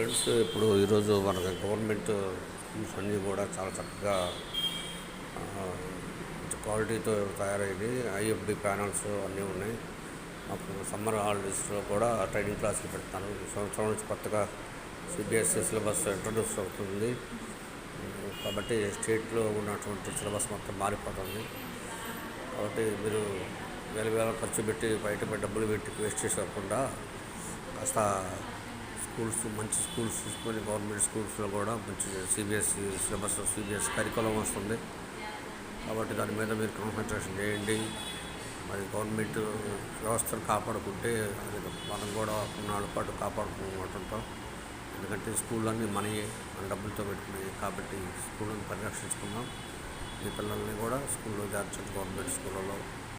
Friends, ఇప్పుడు ఈరోజు మన గవర్నమెంట్ స్కూల్స్ అన్నీ కూడా చాలా చక్కగా క్వాలిటీతో తయారైంది. ఐఎఫ్బి ప్యానల్స్ అన్నీ ఉన్నాయి. మాకు సమ్మర్ హాలిడేస్లో కూడా ట్రైనింగ్ క్లాసులు పెడతాను. ఈ సంవత్సరం నుంచి కొత్తగా సిబిఎస్ఈ సిలబస్ ఇంట్రడ్యూస్ అవుతుంది. కాబట్టి స్టేట్లో ఉన్నటువంటి సిలబస్ మొత్తం మారిపోతుంది. కాబట్టి మీరు వేల ఖర్చు పెట్టి బయట డబ్బులు పెట్టి వేస్ట్ చేసుకోకుండా కాస్త మంచి స్కూల్స్ తీసుకొని గవర్నమెంట్ స్కూల్స్లో కూడా మంచి సిబిఎస్ఈ సిలబస్, సిబిఎస్ఈ కరికులం వస్తుంది. కాబట్టి దాని మీద మీరు కాన్సన్ట్రేషన్ చేయండి. మరి గవర్నమెంట్ వ్యవస్థను కాపాడుకుంటే అది మనం కూడా కొన్నాళ్ళ పాటు కాపాడుకుంటుంటాం. ఎందుకంటే స్కూళ్ళన్నీ మన డబ్బులతో పెట్టుకున్నాయి. కాబట్టి స్కూళ్ళని పరిరక్షించుకుందాం. మీ పిల్లల్ని కూడా స్కూల్లో చేర్చండి, గవర్నమెంట్ స్కూళ్ళలో.